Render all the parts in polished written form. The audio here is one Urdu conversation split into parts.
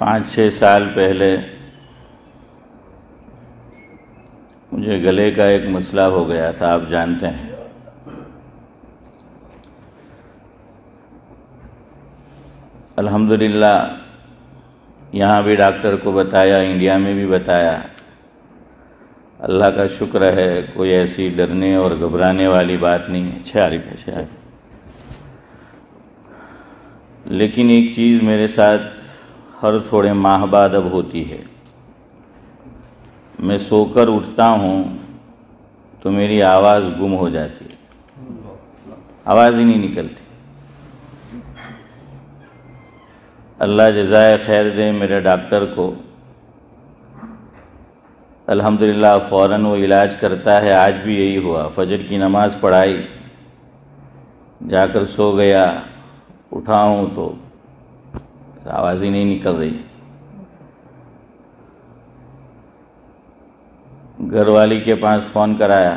5-6 سال پہلے مجھے گلے کا ایک مسئلہ ہو گیا تھا، آپ جانتے ہیں۔ الحمدللہ یہاں بھی ڈاکٹر کو بتایا، انڈیا میں بھی بتایا۔ اللہ کا شکر ہے، کوئی ایسی ڈرنے اور گھبرانے والی بات نہیں ہے۔ لیکن ایک چیز میرے ساتھ ہر تھوڑے ماہ بعد اب ہوتی ہے۔ میں سو کر اٹھتا ہوں تو میری آواز گم ہو جاتی ہے، آواز ہی نہیں نکلتی۔ اللہ جزائے خیر دے میرے ڈاکٹر کو، الحمدللہ فوراً وہ علاج کرتا ہے۔ آج بھی یہی ہوا، فجر کی نماز پڑھائی، جا کر سو گیا، اٹھا ہوں تو آواز ہی نہیں نکل رہی۔ گھر والی کے پاس فون کرایا،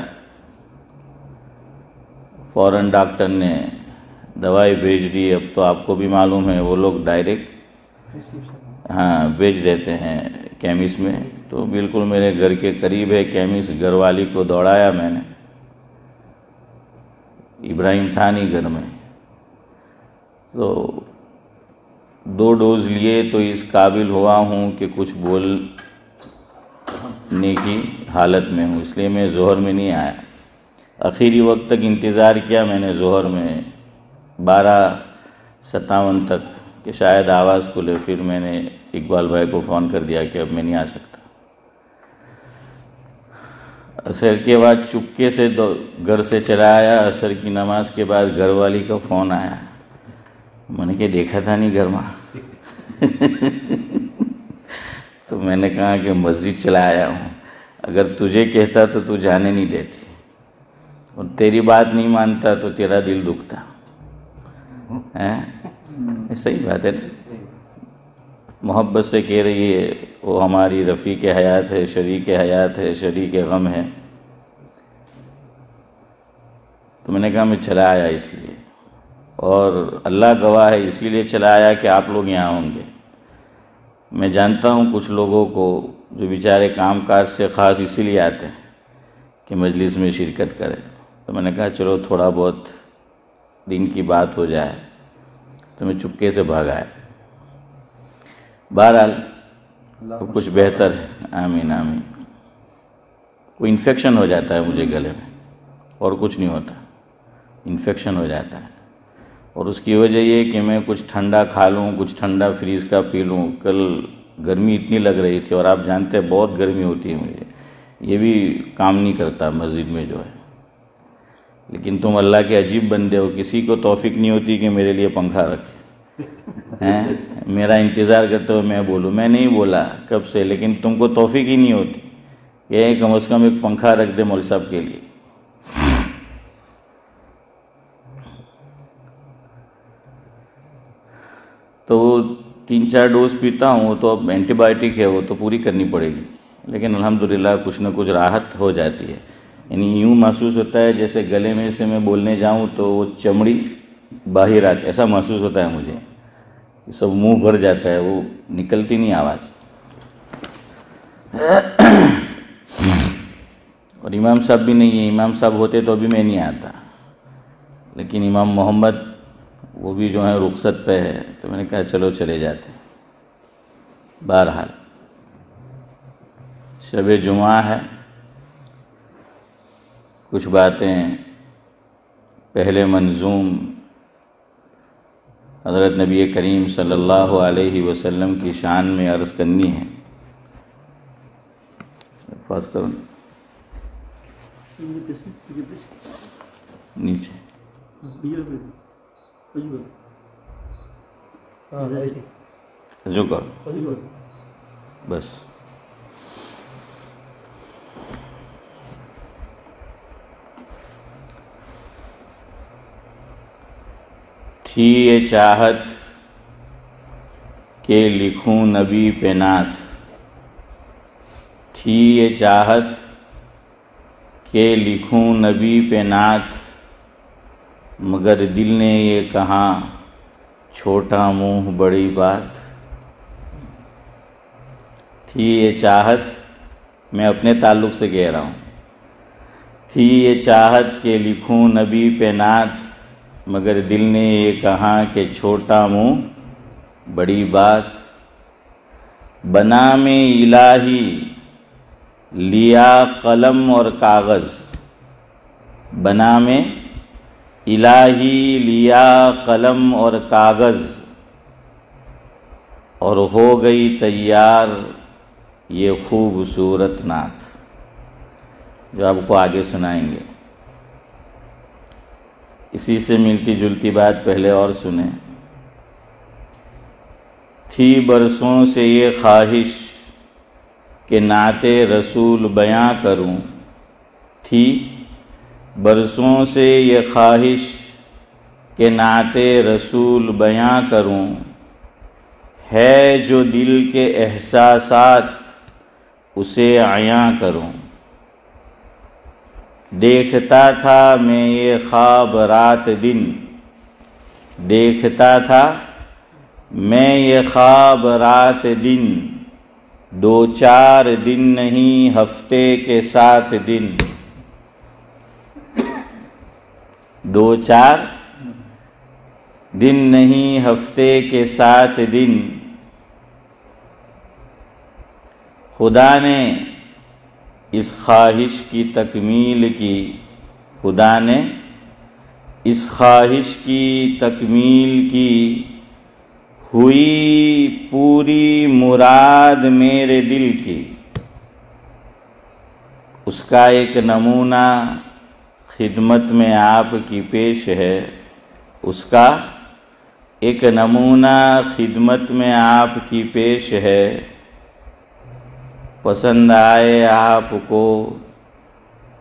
فوراً ڈاکٹر نے دوائی بھیج دی۔ اب تو آپ کو بھی معلوم ہے، وہ لوگ ڈائریکٹ بھیج دیتے ہیں کیمسٹ میں، تو بالکل میرے گھر کے قریب ہے کیمسٹ۔ گھر والی کو دوڑایا میں نے، ابراہیم تھا نہیں گھر میں، تو 2 ڈوز لیے تو اس قابل ہوا ہوں کہ کچھ بولنے کی حالت میں ہوں، اس لیے میں ظہر میں نہیں آیا۔ آخری وقت تک انتظار کیا میں نے، ظہر میں 12:57 تک کہ شاید آواز کھلے۔ پھر میں نے اقبال بھائی کو فون کر دیا کہ اب میں نہیں آ سکتا۔ عصر کے بعد چپکے سے گھر سے چلا آیا۔ عصر کی نماز کے بعد گھر والی کا فون آیا، میں نے کہ دیکھا تھا نہیں گھر میں؟ تو میں نے کہا کہ مسجد چلا آیا ہوں، اگر تجھے کہتا تو تو جانے نہیں دیتی، اور تیری بات نہیں مانتا تو تیرا دل دکھتا۔ صحیح بات ہے، محبت سے کہہ رہی ہے، وہ ہماری رفیق حیات ہے، شریک حیات ہے، شریک غم ہے۔ تو میں نے کہا میں چلا آیا اس لیے، اور اللہ گواہ ہے اسی لیے چلا آیا کہ آپ لوگ یہاں ہوں گے۔ میں جانتا ہوں کچھ لوگوں کو جو بیچارے کام کاج سے خاص اسی لیے آتے ہیں کہ مجلس میں شرکت کرے، تو میں نے کہا چلو تھوڑا بہت دن کی بات ہو جائے، تو میں چپکے سے بھاگ آیا۔ بہرحال کچھ بہتر ہے، آمین آمین۔ کوئی انفیکشن ہو جاتا ہے مجھے گلے میں، اور کچھ نہیں ہوتا، انفیکشن ہو جاتا ہے، اور اس کی وجہ یہ کہ میں کچھ ٹھنڈا کھا لوں، کچھ ٹھنڈا فریز کا پی لوں۔ کل گرمی اتنی لگ رہی تھی، اور آپ جانتے ہیں بہت گرمی ہوتی ہے مجھے، یہ بھی کام نہیں کرتا مسجد میں جو ہے۔ لیکن تم اللہ کے عجیب بندے ہو، کسی کو توفیق نہیں ہوتی کہ میرے لیے پنکھا رکھے، میرا انتظار کرتے ہوئے میں بولوں۔ میں نہیں بولا کب سے، لیکن تم کو توفیق ہی نہیں ہوتی، یہ ہے کم از کم ایک پنکھا رکھ دے مول صاحب کے لیے۔ تو 3-4 ڈوز پیتا ہوں، تو اب اینٹی بائیوٹک ہے، وہ تو پوری کرنی پڑے گی، لیکن الحمدللہ کچھ نہ کچھ راحت ہو جاتی ہے۔ یعنی یوں محسوس ہوتا ہے جیسے گلے میں سے میں بولنے جاؤں تو وہ چمڑی باہر آتی، ایسا محسوس ہوتا ہے مجھے، سب منہ بھر جاتا ہے، وہ نکلتی نہیں آواز۔ اور امام صاحب بھی نہیں ہے، امام صاحب ہوتے تو ابھی میں نہیں آتا، لیکن امام محمد وہ بھی جو ہے رخصت پہ ہے، تو میں نے کہا چلو چلے جاتے۔ بہرحال شب جمعہ ہے، کچھ باتیں پہلے منظوم حضرت نبی کریم صلی اللہ علیہ وسلم کی شان میں عرض کرنی ہے۔ فاس کرو نیچے جو کرو بس۔ تھی یہ چاہت کہ لکھوں نبی پہ نعت، تھی یہ چاہت کہ لکھوں نبی پہ نعت، مگر دل نے یہ کہا چھوٹا منہ بڑی بات۔ تھی یہ چاہت، میں اپنے تعلق سے کہہ رہا ہوں، تھی یہ چاہت کہ لکھوں نبی پہ نعت، مگر دل نے یہ کہا کہ چھوٹا منہ بڑی بات۔ بنام الہی لیا قلم اور کاغذ، بنام الہی لیا قلم اور کاغذ، اور ہو گئی تیار یہ خوبصورت نعت جو آپ کو آگے سنائیں گے۔ اسی سے ملتی جلتی بات پہلے اور سنیں۔ تھی برسوں سے یہ خواہش کہ نعت رسول بیاں کروں، تھی برسوں سے یہ خواہش کہ نعت رسول بیاں کروں، ہے جو دل کے احساسات اسے عیاں کروں۔ دیکھتا تھا میں یہ خواب رات دن، دیکھتا تھا میں یہ خواب رات دن، 2-4 دن نہیں ہفتے کے 7 دن، 2-4 دن نہیں ہفتے کے 7 دن۔ خدا نے اس خواہش کی تکمیل کی، خدا نے اس خواہش کی تکمیل کی، ہوئی پوری مراد میرے دل کی۔ اس کا ایک نمونہ خدمت میں آپ کی پیش ہے، اس کا ایک نمونہ خدمت میں آپ کی پیش ہے، پسند آئے آپ کو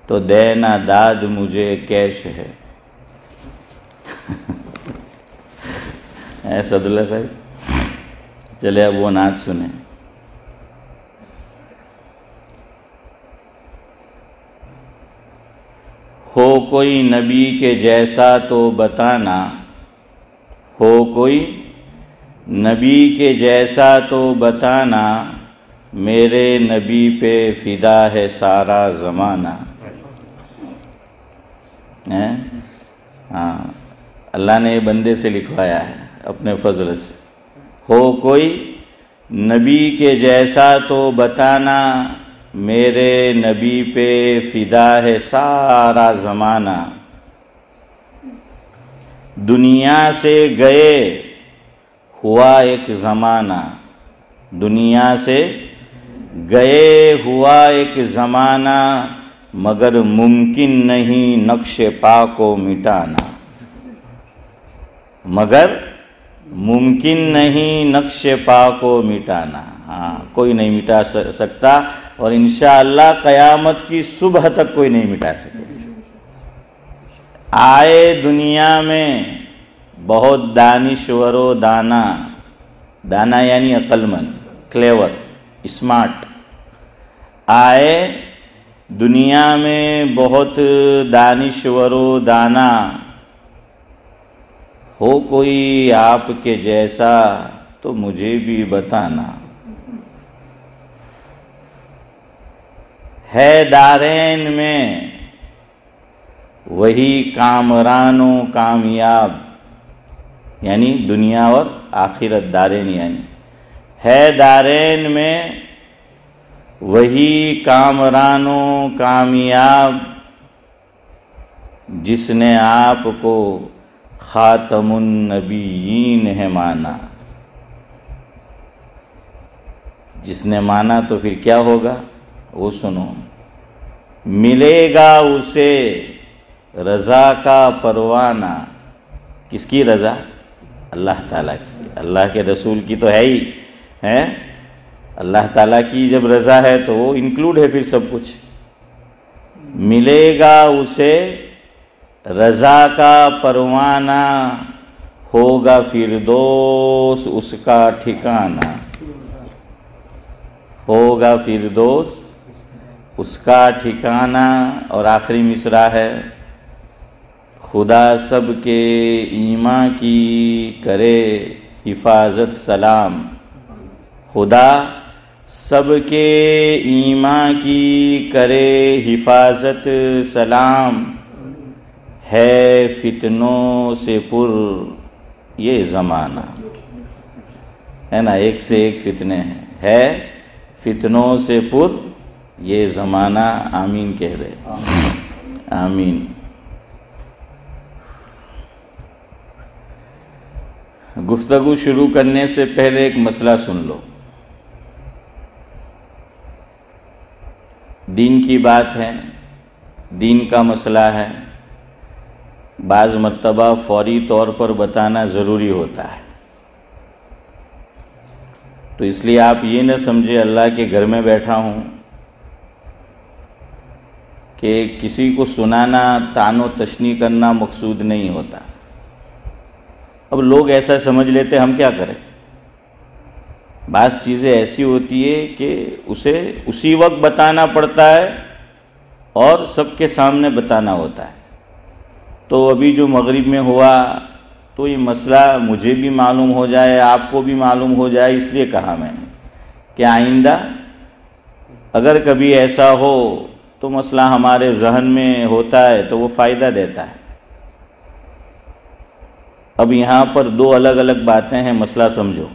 تو دینا داد مجھے کیش ہے۔ اسد اللہ صاحب، چلے اب وہ نعت سنیں۔ ہو کوئی نبی کے جیسا تو بتانا، ہو کوئی نبی کے جیسا تو بتانا، میرے نبی پہ فدا ہے سارا زمانہ۔ ہاں، اللہ نے بندے سے لکھوایا ہے اپنے فضل سے۔ ہو کوئی نبی کے جیسا تو بتانا، میرے نبی پہ فدا ہے سارا زمانہ۔ دنیا سے گئے ہوا ایک زمانہ، دنیا سے گئے ہوا ایک زمانہ، مگر ممکن نہیں نقش پا کو مٹانا، مگر ممکن نہیں نقش پا کو مٹانا۔ ہاں، کوئی نہیں مٹا سکتا، اور انشاءاللہ قیامت کی صبح تک کوئی نہیں مٹا سکے۔ آئے دنیا میں بہت دانشور و دانا، دانا یعنی عقل مند، کلیور، اسمارٹ۔ آئے دنیا میں بہت دانشور و دانا، ہو کوئی آپ کے جیسا تو مجھے بھی بتانا۔ ہے دارین میں وہی کامران و کامیاب، یعنی دنیا اور آخرت، دارین یعنی ہے دارین میں وہی کامران و کامیاب، جس نے آپ کو خاتم النبیین ہے مانا۔ جس نے مانا تو پھر کیا ہوگا وہ سنو۔ ملے گا اسے رضا کا پروانہ، کس کی رضا؟ اللہ تعالیٰ کی، اللہ کے رسول کی تو ہے ہی ہے، اللہ تعالیٰ کی جب رضا ہے تو وہ انکلوڈ ہے پھر سب کچھ۔ ملے گا اسے رضا کا پروانہ، ہوگا فردوس اس کا ٹھکانہ، ہوگا فردوس اس کا ٹھکانہ۔ اور آخری مصرع ہے، خدا سب کے ایمان کی کرے حفاظت سلام، خدا سب کے ایمان کی کرے حفاظت سلام، ہے فتنوں سے پر یہ زمانہ، ہے نا، ایک سے ایک فتنے ہیں، ہے فتنوں سے پر یہ زمانہ۔ آمین کہہ رہے، آمین۔ گفتگو شروع کرنے سے پہلے ایک مسئلہ سن لو، دین کی بات ہے، دین کا مسئلہ ہے، بعض مرتبہ فوری طور پر بتانا ضروری ہوتا ہے، تو اس لیے آپ یہ نہ سمجھے اللہ کے گھر میں بیٹھا ہوں کہ کسی کو سنانا، طعن و تشنیع کرنا مقصود نہیں ہوتا۔ اب لوگ ایسا سمجھ لیتے، ہم کیا کریں؟ بعض چیزیں ایسی ہوتی ہے کہ اسے اسی وقت بتانا پڑتا ہے اور سب کے سامنے بتانا ہوتا ہے۔ تو ابھی جو مغرب میں ہوا تو یہ مسئلہ مجھے بھی معلوم ہو جائے، آپ کو بھی معلوم ہو جائے، اس لیے کہا میں نے کہ آئندہ اگر کبھی ایسا ہو تو مسئلہ ہمارے ذہن میں ہوتا ہے تو وہ فائدہ دیتا ہے۔ اب یہاں پر دو الگ الگ باتیں ہیں، مسئلہ سمجھو۔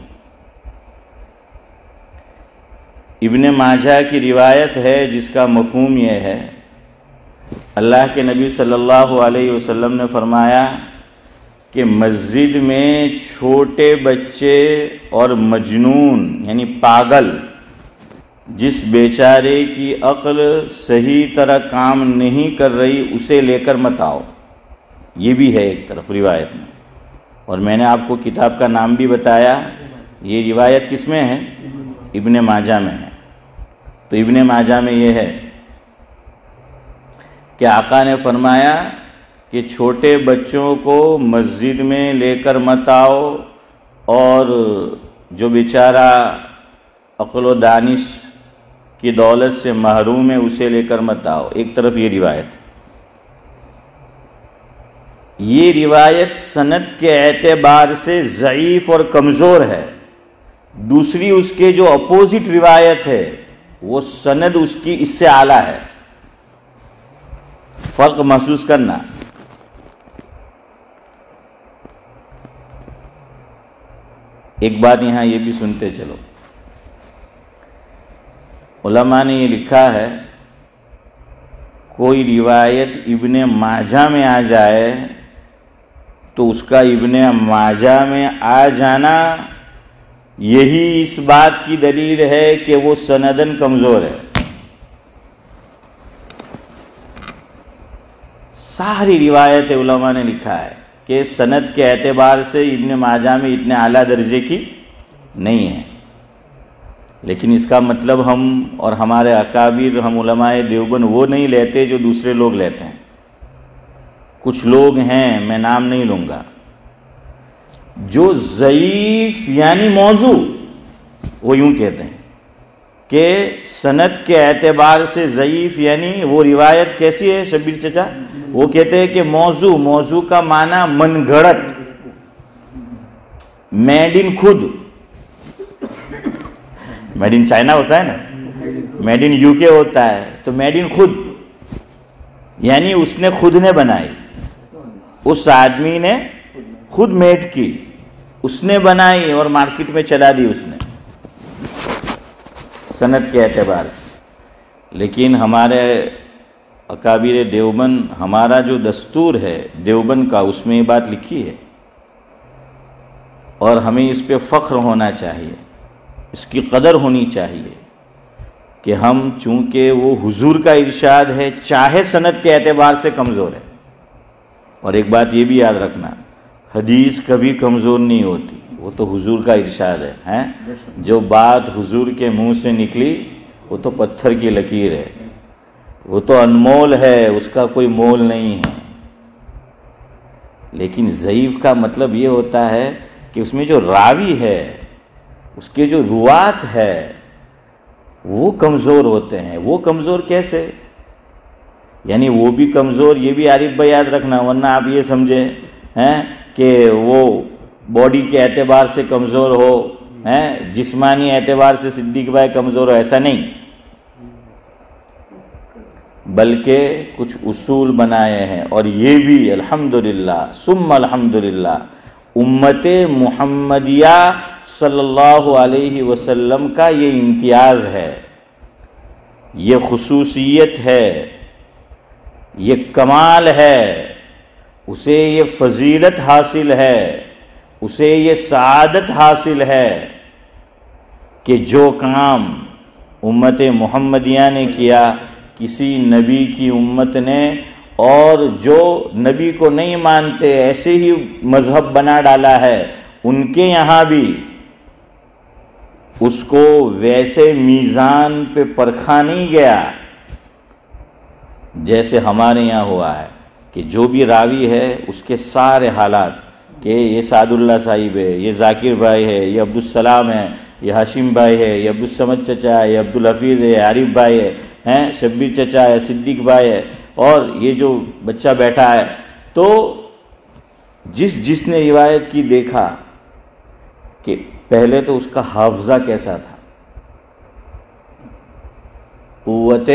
ابن ماجہ کی روایت ہے جس کا مفہوم یہ ہے، اللہ کے نبی صلی اللہ علیہ وسلم نے فرمایا کہ مسجد میں چھوٹے بچے اور مجنون یعنی پاگل، جس بیچارے کی عقل صحیح طرح کام نہیں کر رہی اسے لے کر مت آؤ۔ یہ بھی ہے ایک طرف روایت میں، اور میں نے آپ کو کتاب کا نام بھی بتایا، یہ روایت کس میں ہے؟ ابن ماجہ میں ہے۔ تو ابن ماجہ میں یہ ہے کہ آقا نے فرمایا کہ چھوٹے بچوں کو مسجد میں لے کر مت آؤ، اور جو بیچارہ عقل و دانش کی دولت سے محروم ہے اسے لے کر مت آؤ۔ ایک طرف یہ روایت، یہ روایت سند کے اعتبار سے ضعیف اور کمزور ہے۔ دوسری اس کے جو اپوزٹ روایت ہے وہ سند اس کی اس سے اعلیٰ ہے۔ فرق محسوس کرنا۔ ایک بات یہاں یہ بھی سنتے چلو، علماء نے یہ لکھا ہے کوئی روایت ابن ماجہ میں آ جائے تو اس کا ابن ماجہ میں آ جانا یہی اس بات کی دلیل ہے کہ وہ سندن کمزور ہے۔ ساری روایت علماء نے لکھا ہے کہ سند کے اعتبار سے ابن ماجہ میں اتنے اعلیٰ درجے کی نہیں ہے، لیکن اس کا مطلب ہم اور ہمارے اکابر، ہم علماء دیوبند وہ نہیں لیتے جو دوسرے لوگ لیتے ہیں۔ کچھ لوگ ہیں، میں نام نہیں لوں گا، جو ضعیف یعنی موضوع، وہ یوں کہتے ہیں کہ سند کے اعتبار سے ضعیف یعنی وہ روایت کیسی ہے شبیر چچا؟ وہ کہتے ہیں کہ موضوع کا معنی من گھڑت، میڈ ان خود، میڈ ان چائنا ہوتا ہے نا، میڈ ان یو کے ہوتا ہے، تو میڈ ان خود یعنی اس نے خود نے بنائی، اس آدمی نے خود میڈ کی، اس نے بنائی اور مارکیٹ میں چلا دی اس نے، سند کے اعتبار سے۔ لیکن ہمارے اکابر دیوبند، ہمارا جو دستور ہے دیوبند کا، اس میں یہ بات لکھی ہے، اور ہمیں اس پہ فخر ہونا چاہیے، اس کی قدر ہونی چاہیے کہ ہم چونکہ وہ حضور کا ارشاد ہے چاہے سند کے اعتبار سے کمزور ہے۔ اور ایک بات یہ بھی یاد رکھنا، حدیث کبھی کمزور نہیں ہوتی، وہ تو حضور کا ارشاد ہے، جو بات حضور کے منہ سے نکلی وہ تو پتھر کی لکیر ہے، وہ تو انمول ہے، اس کا کوئی مول نہیں ہے۔ لیکن ضعیف کا مطلب یہ ہوتا ہے کہ اس میں جو راوی ہے، اس کے جو روات ہے، وہ کمزور ہوتے ہیں۔ وہ کمزور کیسے؟ یعنی وہ بھی کمزور، یہ بھی عارف بھائی یاد رکھنا، ورنہ آپ یہ سمجھیں کہ وہ باڈی کے اعتبار سے کمزور ہو جسمانی اعتبار سے صدیق بھائی کمزور ہو، ایسا نہیں، بلکہ کچھ اصول بنائے ہیں، اور یہ بھی الحمدللہ ثم الحمدللہ امت محمدیہ صلی اللہ علیہ وسلم کا یہ امتیاز ہے، یہ خصوصیت ہے، یہ کمال ہے، اسے یہ فضیلت حاصل ہے، اسے یہ سعادت حاصل ہے کہ جو کام امت محمدیہ نے کیا کسی نبی کی امت نے، اور جو نبی کو نہیں مانتے ایسے ہی مذہب بنا ڈالا ہے، ان کے یہاں بھی اس کو ویسے میزان پہ پرکھا نہیں گیا جیسے ہمارے یہاں ہوا ہے، کہ جو بھی راوی ہے اس کے سارے حالات، کہ یہ سعد اللہ صاحب ہے، یہ ذاکر بھائی ہے، یہ عبدالسلام ہے، یہ ہاشم بھائی ہے، یہ عبدالصمد چچا ہے، یہ عبدالحفیظ ہے، یہ عارف بھائی ہے، شبیر چچا ہے، صدیق بھائی ہے، اور یہ جو بچہ بیٹھا ہے، تو جس نے روایت کی دیکھا کہ پہلے تو اس کا حافظہ کیسا تھا، قوت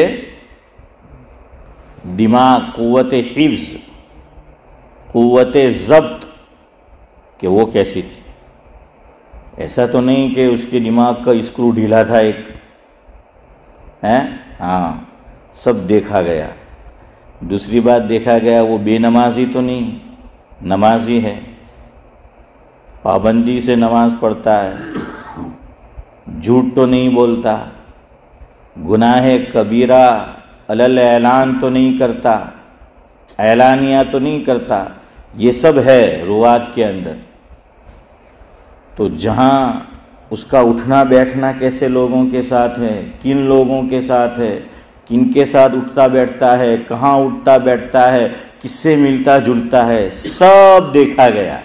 دماغ، قوت حفظ، قوت ضبط، کہ وہ کیسی تھی۔ ایسا تو نہیں کہ اس کے دماغ کا اسکرو ڈھیلا تھا ایک، ہاں سب دیکھا گیا۔ دوسری بات دیکھا گیا وہ بے نمازی تو نہیں، نمازی ہے، پابندی سے نماز پڑھتا ہے، جھوٹ تو نہیں بولتا، گناہ کبیرہ علل اعلان تو نہیں کرتا، اعلانیہ تو نہیں کرتا، یہ سب ہے روات کے اندر۔ تو جہاں اس کا اٹھنا بیٹھنا کیسے لوگوں کے ساتھ ہے، کن لوگوں کے ساتھ ہے، کن کے ساتھ اٹھتا بیٹھتا ہے، کہاں اٹھتا بیٹھتا ہے، کس سے ملتا جلتا ہے، سب دیکھا گیا۔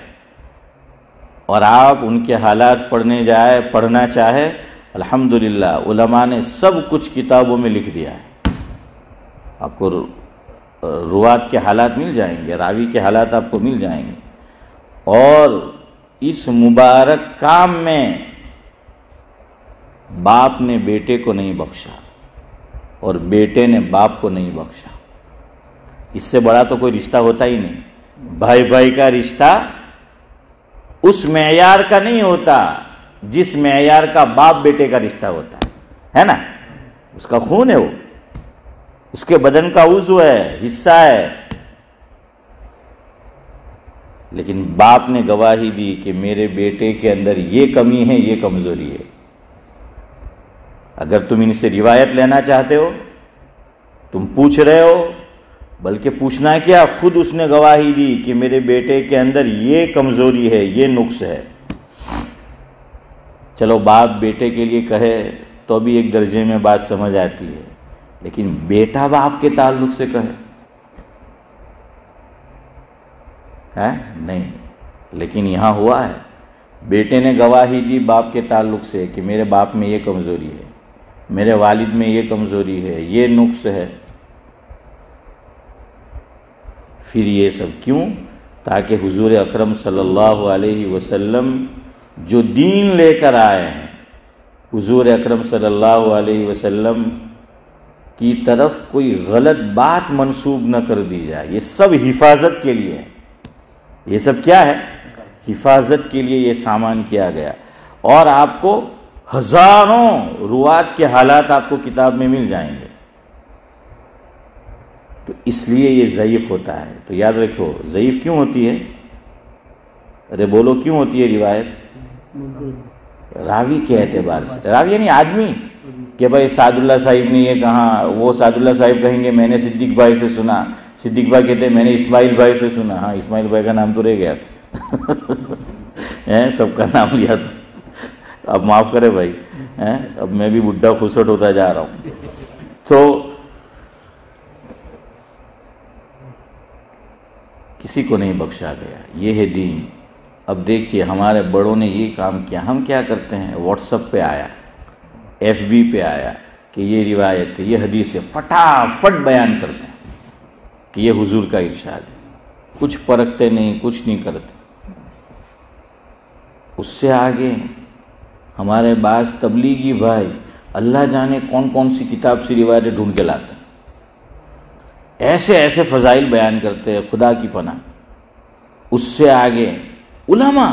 اور آپ ان کے حالات پڑھنا چاہے، الحمدللہ علماء نے سب کچھ کتابوں میں لکھ دیا ہے، آپ کو روات کے حالات مل جائیں گے، راوی کے حالات آپ کو مل جائیں گے۔ اور اس مبارک کام میں باپ نے بیٹے کو نہیں بخشا اور بیٹے نے باپ کو نہیں بخشا، اس سے بڑا تو کوئی رشتہ ہوتا ہی نہیں۔ بھائی بھائی کا رشتہ اس معیار کا نہیں ہوتا جس معیار کا باپ بیٹے کا رشتہ ہوتا ہے نا، اس کا خون ہے، وہ اس کے بدن کا عضو ہے، حصہ ہے، لیکن باپ نے گواہی دی کہ میرے بیٹے کے اندر یہ کمی ہے، یہ کمزوری ہے۔ اگر تم ان سے روایت لینا چاہتے ہو، تم پوچھ رہے ہو، بلکہ پوچھنا کیا، خود اس نے گواہی دی کہ میرے بیٹے کے اندر یہ کمزوری ہے، یہ نقص ہے۔ چلو باپ بیٹے کے لیے کہے تو بھی ایک درجے میں بات سمجھ آتی ہے، لیکن بیٹا باپ کے تعلق سے کہے نہیں۔ لیکن یہاں ہوا ہے، بیٹے نے گواہی دی باپ کے تعلق سے کہ میرے باپ میں یہ کمزوری ہے، میرے والد میں یہ کمزوری ہے، یہ نقص ہے۔ پھر یہ سب کیوں؟ تاکہ حضور اکرم صلی اللہ علیہ وسلم جو دین لے کر آئے ہیں، حضور اکرم صلی اللہ علیہ وسلم کی طرف کوئی غلط بات منسوب نہ کر دی جائے۔ یہ سب حفاظت کے لیے ہے، یہ سب کیا ہے؟ حفاظت کے لیے یہ سامان کیا گیا۔ اور آپ کو ہزاروں روات کے حالات آپ کو کتاب میں مل جائیں گے، تو اس لیے یہ ضعیف ہوتا ہے۔ تو یاد رکھو، ضعیف کیوں ہوتی ہے؟ ارے بولو، کیوں ہوتی ہے روایت؟ راوی کے اعتبار سے، راوی یعنی آدمی، کہ بھائی سعد اللہ صاحب نے یہ کہا، وہ سعد اللہ صاحب کہیں گے میں نے صدیق بھائی سے سنا، صدیق بھائی کہتے ہیں میں نے اسماعیل بھائی سے سنا۔ ہاں، اسماعیل بھائی کا نام تو رہ گیا تھا سب کا نام لیا تو اب معاف کرے بھائی، اب میں بھی بڈھا خسٹ ہوتا جا رہا ہوں۔ تو کسی کو نہیں بخشا گیا، یہ ہے دین۔ اب دیکھیے ہمارے بڑوں نے یہ کام کیا، ہم کیا کرتے ہیں؟ واٹس ایپ پہ آیا، ایف بی پہ آیا کہ یہ روایت ہے، یہ حدیث ہے، فٹافٹ بیان کرتے ہیں کہ یہ حضور کا ارشاد ہے، کچھ پرکھتے نہیں، کچھ نہیں کرتے۔ اس سے آگے ہمارے بعض تبلیغی بھائی اللہ جانے کون کون سی کتاب سی روایتیں ڈھونڈ کے لاتے ہیں، ایسے ایسے فضائل بیان کرتے ہیں، خدا کی پناہ۔ اس سے آگے علماء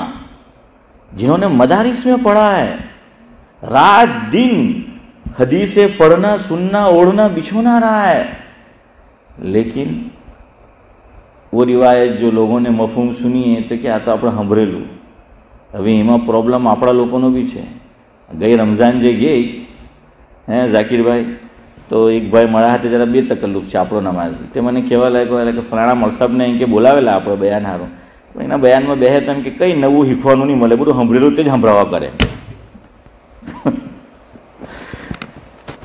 جنہوں نے مدارس میں پڑھا ہے، رات دن حدیثیں پڑھنا، سننا، اوڑھنا بچھونا رہا ہے، لیکن وہ روایت جو لوگوں نے مفہوم سنی ہے تو کیا تو આપણે સાંભળેલું હવે એમાં પ્રોબ્લેમ આપણા લોકોનો બી છે. ગઈ રમઝાન જે ગઈ હે ઝાકીરભાઈ, તો એક ભાઈ મારા હાથે જરા બે તકલ્લુફ છે આપણો નમાઝી, તે મને કહેવા લાગ્યો એટલે કે ફલાણા મલસાબને એમ કે બોલાવેલા આપણો બયાન હારું, તો એના બયાનમાં બેહે તો એમ કે કંઈ નવું શીખવાનું નહીં મળે, બધું સાંભળેલું તે જ સંભળાવા કરે.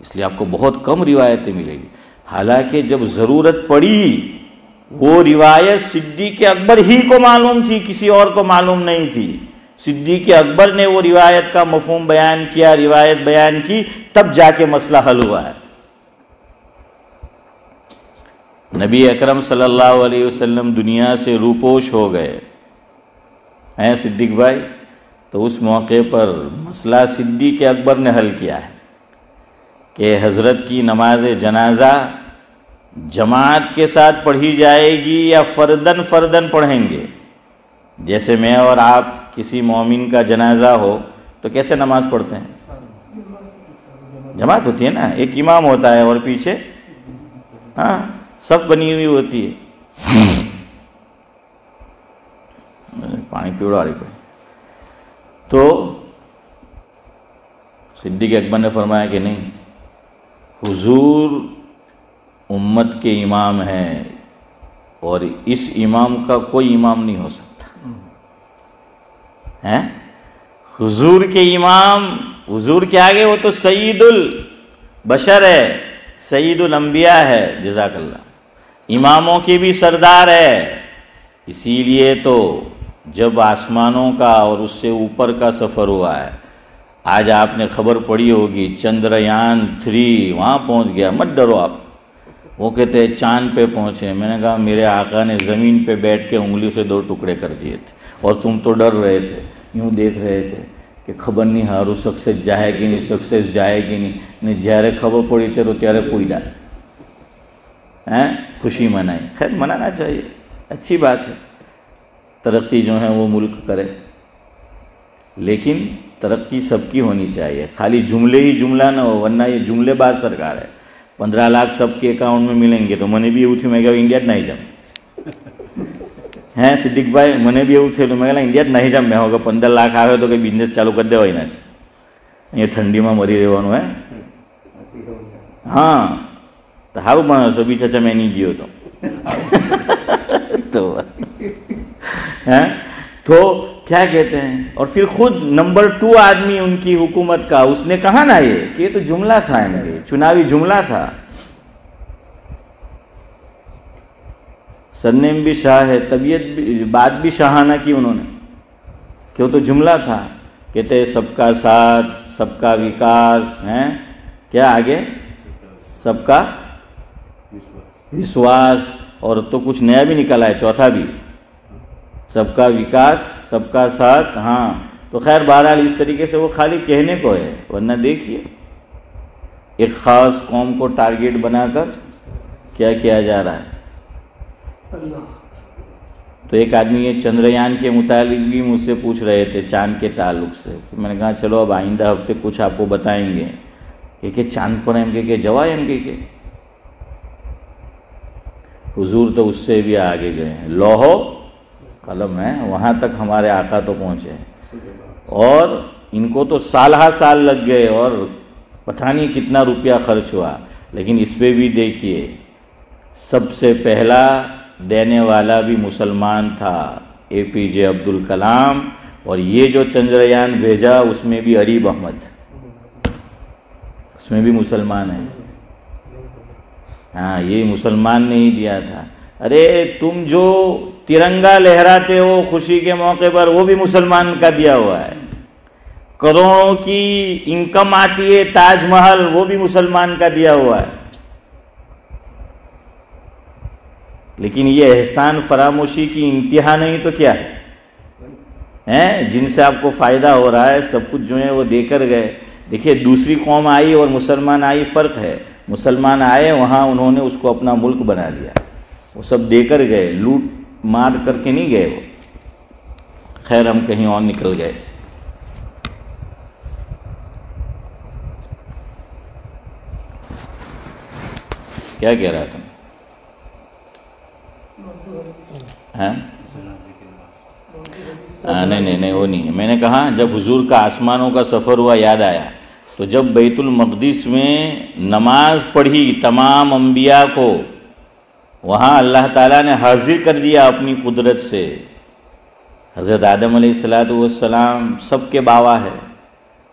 اس لیے آپ کو بہت کم روایتیں ملے گی. حالانکہ جب ضرورت پڑی وہ روایت صدیق اکبر ہی کو معلوم تھی، کسی اور کو معلوم نہیں تھی. صدیق اکبر نے وہ روایت کا مفہوم بیان کیا، روایت بیان کی، تب جا کے مسئلہ حل ہوا ہے. نبی اکرم صلی اللہ علیہ وسلم دنیا سے روپوش ہو گئے ہیں صدیق بھائی، تو اس موقع پر مسئلہ صدیق اکبر نے حل کیا ہے کہ حضرت کی نماز جنازہ جماعت کے ساتھ پڑھی جائے گی یا فردن فردن پڑھیں گے. جیسے میں اور آپ کسی مومن کا جنازہ ہو تو کیسے نماز پڑھتے ہیں؟ جماعت ہوتی ہے نا، ایک امام ہوتا ہے اور پیچھے صف بنی ہوئی ہوتی ہے. پانی پیوڑا آڑی کوئی. تو صدیق اکبر نے فرمایا کہ نہیں، حضور امت کے امام ہیں اور اس امام کا کوئی امام نہیں ہو سکتا ہے. حضور کے امام، حضور کے آگے وہ تو سید البشر ہے، سید الانبیاء ہے. جزاک اللہ. اماموں کی بھی سردار ہے. اسی لیے تو جب آسمانوں کا اور اس سے اوپر کا سفر ہوا ہے، آج آپ نے خبر پڑھی ہوگی چندریان 3 وہاں پہنچ گیا. مت ڈرو آپ. وہ کہتے ہیں چاند پہ پہنچے. میں نے کہا میرے آقا نے زمین پہ بیٹھ کے انگلی سے 2 ٹکڑے کر دیے تھے اور تم تو ڈر رہے تھے، یوں دیکھ رہے تھے کہ خبر نہیں ہارو سکسیس جائے گی نہیں، سکسیس جائے گی نہیں. جیارے خبر پڑی تیرو تیارے کوئی ڈال خوشی منائی. خیر منانا چاہیے، اچھی بات ہے. ترقی جو ہے وہ ملک کرے، لیکن ترقی سب کی ہونی چاہیے. خالی جملے ہی جملہ نہ ہو، ورنہ یہ جملے باز سرکار ہے. 15 لاکھ سب کے اکاؤنٹ میں ملیں گے تو میں نے بھی اٹھی میں کہ انڈیا نہیں جم ہیں صدیق بھائی، میں نے بھی اٹھے تو میں کہ انڈیا نہیں جم. میں ہوگا 15 لاکھ آئے تو کہ بزنس چالو کر دے ہوئی نا. یہ ٹھنڈی میں مری رہવાનું ہے. ہاں تو ہارو بنا سبھی چچا میں نہیں گیو تو کیا کہتے ہیں. اور پھر خود نمبر 2 آدمی ان کی حکومت کا، اس نے کہا نا یہ کہ یہ تو جملہ تھا، ان کے چناوی جملہ تھا. سرنیم بھی شاہ ہے، طبیعت بھی، بات بھی شاہانہ کی انہوں نے، کہ وہ تو جملہ تھا. کہتے ہیں سب کا ساتھ، سب کا وکاس ہے، کیا آگے سب کا وشواس، اور تو کچھ نیا بھی نکلا ہے چوتھا بھی، سب کا وکاس سب کا ساتھ. ہاں تو خیر بہرحال اس طریقے سے وہ خالی کہنے کو ہے، ورنہ دیکھیے ایک خاص قوم کو ٹارگیٹ بنا کر کیا کیا جا رہا ہے. تو ایک آدمی یہ چندریان کے متعلق بھی مجھ سے پوچھ رہے تھے، چاند کے تعلق سے. میں نے کہا چلو اب آئندہ ہفتے کچھ آپ کو بتائیں گے کہ چاند پر ایم کے جوا ایم کے حضور تو اس سے بھی آگے گئے ہیں. لوہو قلم ہے، وہاں تک ہمارے آقا تو پہنچے ہیں، اور ان کو تو سالہ سال لگ گئے اور پتہ نہیں کتنا روپیہ خرچ ہوا. لیکن اس پہ بھی دیکھیے سب سے پہلا دینے والا بھی مسلمان تھا، APJ عبد الکلام. اور یہ جو چندریان بھیجا اس میں بھی عریب احمد، اس میں بھی مسلمان ہیں. ہاں یہ مسلمان نے ہی دیا تھا. ارے تم جو ترنگا لہراتے ہو خوشی کے موقع پر، وہ بھی مسلمان کا دیا ہوا ہے. کروڑوں کی انکم آتی ہے تاج محل، وہ بھی مسلمان کا دیا ہوا ہے. لیکن یہ احسان فراموشی کی انتہا نہیں تو کیا ہے؟ جن سے آپ کو فائدہ ہو رہا ہے سب کچھ جو ہے وہ دے کر گئے. دیکھیے دوسری قوم آئی اور مسلمان آئی، فرق ہے. مسلمان آئے وہاں انہوں نے اس کو اپنا ملک بنا لیا، وہ سب دے کر گئے، لوٹ مار کر کے نہیں گئے وہ. خیر ہم کہیں اور نکل گئے. کیا کہہ رہا تھا؟ نہیں وہ نہیں. میں نے کہا جب حضور کا آسمانوں کا سفر ہوا یاد آیا، تو جب بیت المقدس میں نماز پڑھی تمام انبیاء کو، وہاں اللہ تعالیٰ نے حاضر کر دیا اپنی قدرت سے. حضرت آدم علیہ السلام سب کے باوا ہے،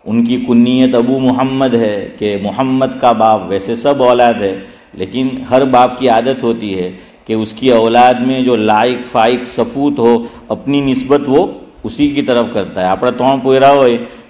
ان کی کنیت ابو محمد ہے کہ محمد کا باپ، ویسے سب اولاد ہے لیکن ہر باپ کی عادت ہوتی ہے کہ اس کی اولاد میں جو لائق فائق سپوت ہو اپنی نسبت وہ اسی کی طرف کرتا ہے. આપણે 3 પોયરા હોય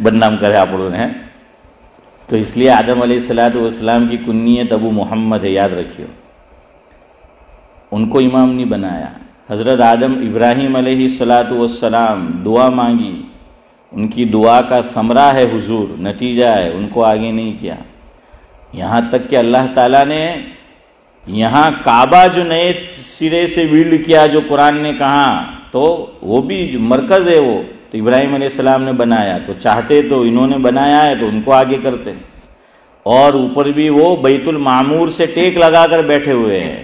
બદનામ કરે આપણને. હે تو اس لیے آدم علیہ السلام کی کنیت ابو محمد ہے، یاد رکھیو. ان کو امام نہیں بنایا. حضرت آدم ابراہیم علیہ السلام دعا مانگی، ان کی دعا کا ثمرہ ہے حضور، نتیجہ ہے، ان کو آگے نہیں کیا. یہاں تک کہ اللہ تعالیٰ نے یہاں کعبہ جو نئے سرے سے بلڈ کیا، جو قرآن نے کہا، تو وہ بھی مرکز ہے، وہ تو ابراہیم علیہ السلام نے بنایا. تو چاہتے تو انہوں نے بنایا ہے تو ان کو آگے کرتے. اور اوپر بھی وہ بیت المعمور سے ٹیک لگا کر بیٹھے ہوئے ہیں.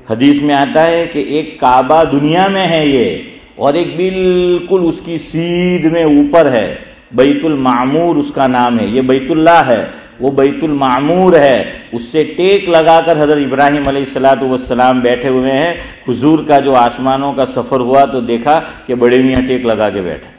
حدیث میں آتا ہے کہ ایک کعبہ دنیا میں ہے یہ، اور ایک بالکل اس کی سیدھ میں اوپر ہے، بیت المعمور اس کا نام ہے. یہ بیت اللہ ہے، وہ بیت المعمور ہے. اس سے ٹیک لگا کر حضرت ابراہیم علیہ السلام بیٹھے ہوئے ہیں. حضور کا جو آسمانوں کا سفر ہوا تو دیکھا کہ بڑے میاں ٹیک لگا کے بیٹھے.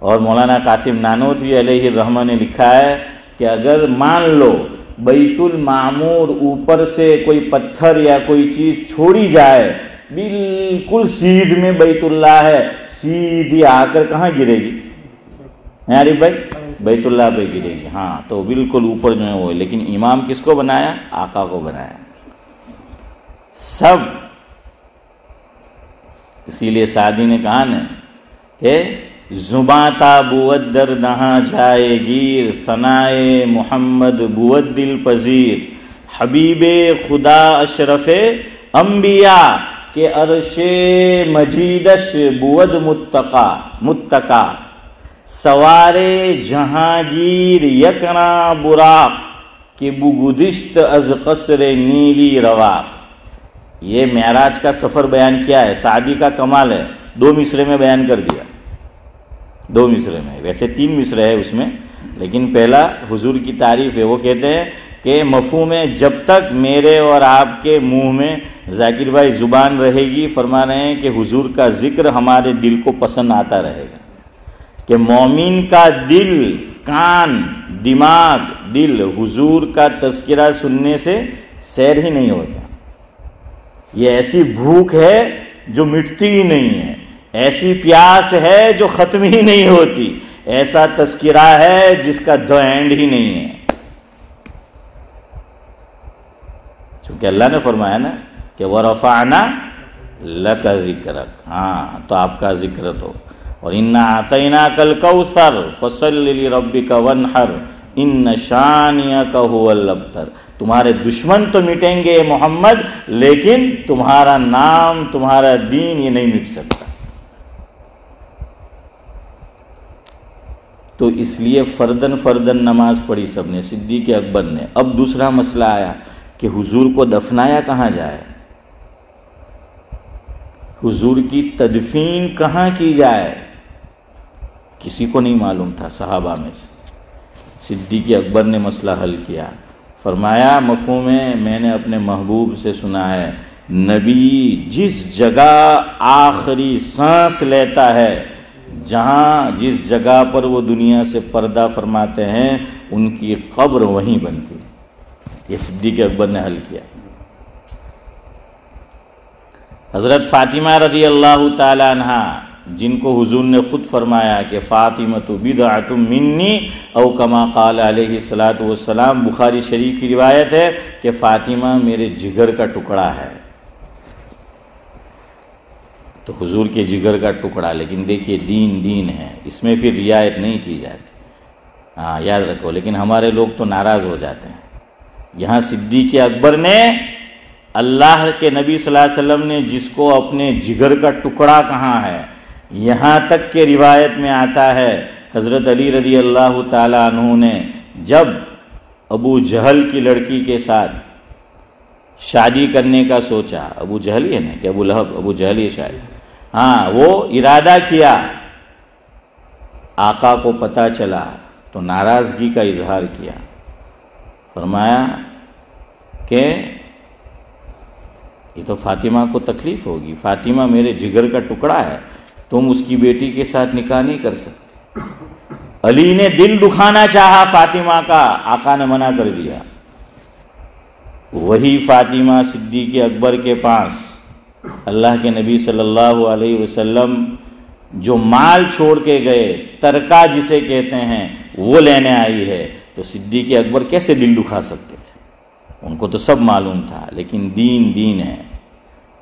اور مولانا قاسم نانوتوی علیہ الرحمہ نے لکھا ہے کہ اگر مان لو بیت المعمور اوپر سے کوئی پتھر یا کوئی چیز چھوڑی جائے، بالکل سیدھ میں بیت اللہ ہے، سیدھی آ کر کہاں گرے گی؟ عارف بھائی بیت اللہ پہ گرے گی. ہاں تو بالکل اوپر جو ہے وہ. لیکن امام کس کو بنایا؟ آقا کو بنایا سب. اسی لیے سعدی نے کہا نا کہ زباں تا بود در نہاں جائے گیر، ثنائے محمد بود دل پذیر. حبیب خدا اشرف انبیاء کے عرش مجیدش بود متقا. سوارے جہانگیر یکنا براق کہ بگدشت از قصر نیلی رواق. یہ معراج کا سفر بیان کیا ہے، سعدی کا کمال ہے. 2 مصرے میں بیان کر دیا، 2 مصرے میں. ویسے 3 مصرے ہے اس میں، لیکن پہلا حضور کی تعریف ہے. وہ کہتے ہیں کہ مفہوم ہے جب تک میرے اور آپ کے منہ میں ذاکر بھائی زبان رہے گی، فرما رہے ہیں کہ حضور کا ذکر ہمارے دل کو پسند آتا رہے گا. کہ مومن کا دل، کان، دماغ، دل حضور کا تذکرہ سننے سے سیر ہی نہیں ہوتا. یہ ایسی بھوک ہے جو مٹتی ہی نہیں ہے، ایسی پیاس ہے جو ختم ہی نہیں ہوتی، ایسا تذکرہ ہے جس کا دو اینڈ ہی نہیں ہے. چونکہ اللہ نے فرمایا نا کہ وَرَفَعْنَا لَكَ ذِكْرَكَ، ہاں تو آپ کا ذکر تو. اور اِنَّا أَعْطَيْنَاكَ الْكَوْثَرَ فَصَلِّ لِرَبِّكَ وَانْحَرْ إِنَّ شَانِئَكَ هُوَ الْأَبْتَرُ. تمہارے دشمن تو مٹیں گے محمد، لیکن تمہارا نام، تمہارا دین یہ نہیں مٹ سکتا. تو اس لیے فردن نماز پڑھی سب نے، صدیق اکبر نے. اب دوسرا مسئلہ آیا کہ حضور کو دفنایا کہاں جائے، حضور کی تدفین کہاں کی جائے. کسی کو نہیں معلوم تھا صحابہ میں سے. صدیق اکبر نے مسئلہ حل کیا. فرمایا مفہوم ہے، میں نے اپنے محبوب سے سنا ہے نبی جس جگہ آخری سانس لیتا ہے، جہاں جس جگہ پر وہ دنیا سے پردہ فرماتے ہیں، ان کی قبر وہیں بنتی. یہ صدیق اکبر نے حل کیا. حضرت فاطمہ رضی اللہ تعالی عنہ، جن کو حضور نے خود فرمایا کہ فاطمۃ بدعۃ منی او کما قال علیہ الصلوۃ والسلام، بخاری شریف کی روایت ہے کہ فاطمہ میرے جگر کا ٹکڑا ہے. تو حضور کے جگر کا ٹکڑا. لیکن دیکھیے دین ہے، اس میں پھر رعایت نہیں کی جاتی. ہاں یاد رکھو. لیکن ہمارے لوگ تو ناراض ہو جاتے ہیں. یہاں صدیق اکبر نے اللہ کے نبی صلی اللہ علیہ وسلم نے جس کو اپنے جگر کا ٹکڑا کہا ہے، یہاں تک کہ روایت میں آتا ہے حضرت علی رضی اللہ تعالی عنہ نے جب ابو جہل کی لڑکی کے ساتھ شادی کرنے کا سوچا، ابو جہل ہی ہے نا کہ ابو لہب، ابو جہل ہی شاید، ہاں وہ ارادہ کیا، آقا کو پتہ چلا تو ناراضگی کا اظہار کیا. فرمایا کہ یہ تو فاطمہ کو تکلیف ہوگی. فاطمہ میرے جگر کا ٹکڑا ہے, تم اس کی بیٹی کے ساتھ نکاح نہیں کر سکتے. علی نے دل دکھانا چاہا فاطمہ کا, آقا نے منع کر دیا. وہی فاطمہ صدیق اکبر کے پاس اللہ کے نبی صلی اللہ علیہ وسلم جو مال چھوڑ کے گئے, ترکہ جسے کہتے ہیں, وہ لینے آئی ہے. تو صدیق اکبر کیسے دل دکھا سکتے تھے؟ ان کو تو سب معلوم تھا. لیکن دین دین ہے,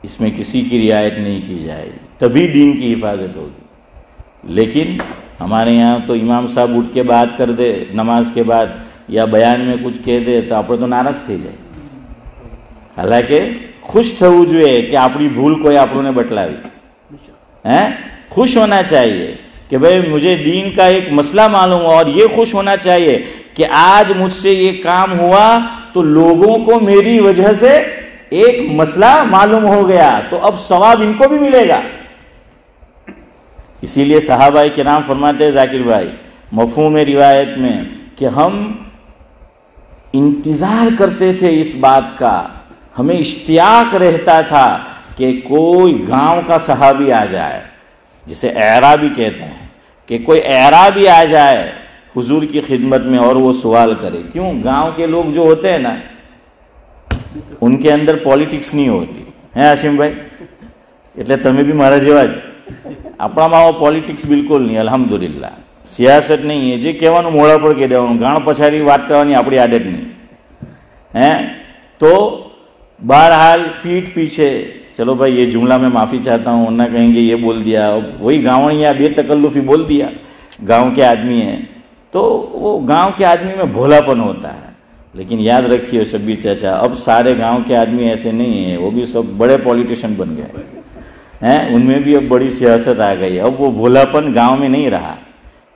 اس میں کسی کی رعایت نہیں کی جائے گی, تبھی دین کی حفاظت ہوگی. لیکن ہمارے یہاں تو امام صاحب اٹھ کے بات کر دے نماز کے بعد, یا بیان میں کچھ کہہ دے تو آپ تو ناراض تھے جائے. حالانکہ خوش تھو جو ہے کہ اپنی بھول کو آپ نے بتلائی ہیں. خوش ہونا چاہیے کہ بھئی مجھے دین کا ایک مسئلہ معلوم ہوا, اور یہ خوش ہونا چاہیے کہ آج مجھ سے یہ کام ہوا تو لوگوں کو میری وجہ سے ایک مسئلہ معلوم ہو گیا, تو اب ثواب ان کو بھی ملے گا. اسی لیے صحابہ کرام فرماتے ہیں ذاکر بھائی مفہوم روایت میں کہ ہم انتظار کرتے تھے اس بات کا, ہمیں اشتیاق رہتا تھا کہ کوئی گاؤں کا صحابی آ جائے, جسے اعرابی کہتے ہیں, کہ کوئی اعرابی آ جائے حضور کی خدمت میں اور وہ سوال کرے. کیوں؟ گاؤں کے لوگ جو ہوتے ہیں نا, ان کے اندر پولیٹکس نہیں ہوتی ہیں ہاشم ભાઈ, એટલે તમે બી મારા જેવા જ. આપણામાં પોલિટિક્સ બિલકુલ નહીં, અલ્હમ્દુલિલ્લાહ. સિયાસત નહીં, એ જે કહેવાનું મોઢા પર કહી દેવાનું, ગાણ પછાડી વાત કરવાની આપણી આદત નહીં. ہیں تو بہرحال پیٹھ پیچھے چلو بھائی یہ جملہ میں معافی چاہتا ہوں, ورنہ کہیں گے یہ بول دیا, وہی گاؤں بے تکلفی بول دیا. گاؤں کے آدمی ہیں تو وہ گاؤں کے آدمی میں بھولا پن ہوتا ہے. لیکن یاد رکھیے شبیر چاچا, اب سارے گاؤں کے آدمی ایسے نہیں ہیں, وہ بھی سب بڑے پولیٹیشین بن گئے ہیں, ان میں بھی اب بڑی سیاست آ گئی. اب وہ بھولا پن گاؤں میں نہیں رہا.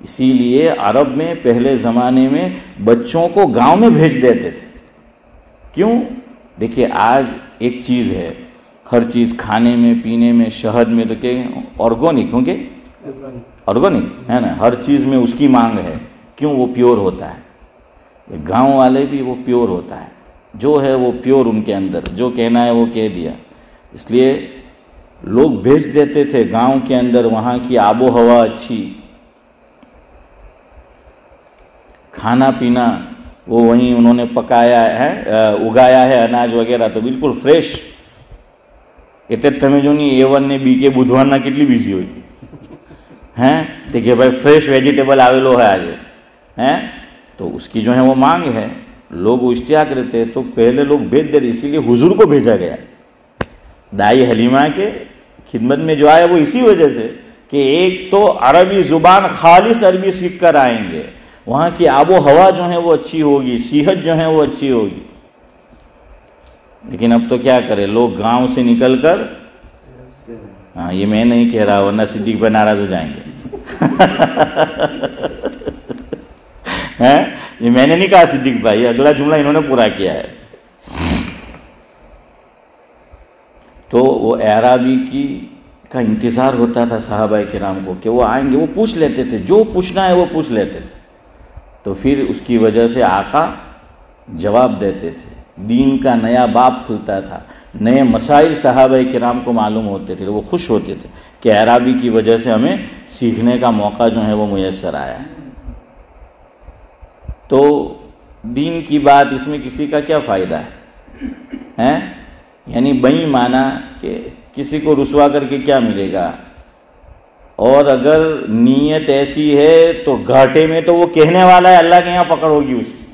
اسی لیے عرب میں پہلے زمانے میں بچوں کو گاؤں میں بھیج دیتے تھے. کیوں؟ دیکھیے آج ایک چیز ہے, ہر چیز کھانے میں پینے میں شہد میں تو کہ آرگینک, کیونکہ آرگینک ہے نا, ہر چیز میں اس کی مانگ ہے. کیوں؟ وہ پیور ہوتا ہے. گاؤں والے بھی وہ پیور ہوتا ہے, جو ہے وہ پیور ان کے اندر, جو کہنا ہے وہ کہہ دیا. اس لیے لوگ بھیج دیتے تھے گاؤں کے اندر, وہاں کی آب و ہوا اچھی, کھانا پینا وہ وہیں انہوں نے پکایا ہے, اگایا ہے اناج وغیرہ تو بالکل فریش. એટલે તમે જો નહીં A1 ને B કે બુધવારના કેટલી બીજી હોય ہیں تو کہ بھائی فریش ویجیٹیبل આવેલો ہے آج ہیں, تو اس کی جو ہے وہ مانگ ہے, لوگ وہ اشتیاق رہتے ہیں. تو پہلے لوگ بھیج دیتے, اسی لیے حضور کو بھیجا گیا. دائی حلیمہ کے خدمت میں جو آیا وہ اسی وجہ سے کہ ایک تو عربی زبان خالص عربی سیکھ کر آئیں گے, وہاں کی آب و ہوا جو ہے وہ اچھی ہوگی, صحت جو ہے وہ اچھی ہوگی. لیکن اب تو کیا کرے, لوگ گاؤں سے نکل کر, ہاں یہ میں نہیں کہہ رہا ورنہ صدیق بھائی ناراض ہو جائیں گے. یہ میں نے نہیں کہا صدیق بھائی, اگلا جملہ انہوں نے پورا کیا ہے. تو وہ اعرابی کا انتظار ہوتا تھا صحابہ کرام کو کہ وہ آئیں گے, وہ پوچھ لیتے تھے, جو پوچھنا ہے وہ پوچھ لیتے تھے. تو پھر اس کی وجہ سے آقا جواب دیتے تھے, دین کا نیا باب کھلتا تھا, نئے مسائل صحابہ کرام کو معلوم ہوتے تھے. وہ خوش ہوتے تھے کہ اعرابی کی وجہ سے ہمیں سیکھنے کا موقع جو ہے وہ میسر آیا. تو دین کی بات, اس میں کسی کا کیا فائدہ ہے؟ یعنی بئی مانا کہ کسی کو رسوا کر کے کیا ملے گا, اور اگر نیت ایسی ہے تو گھاٹے میں تو وہ کہنے والا ہے, اللہ کے یہاں پکڑ ہوگی اس کی,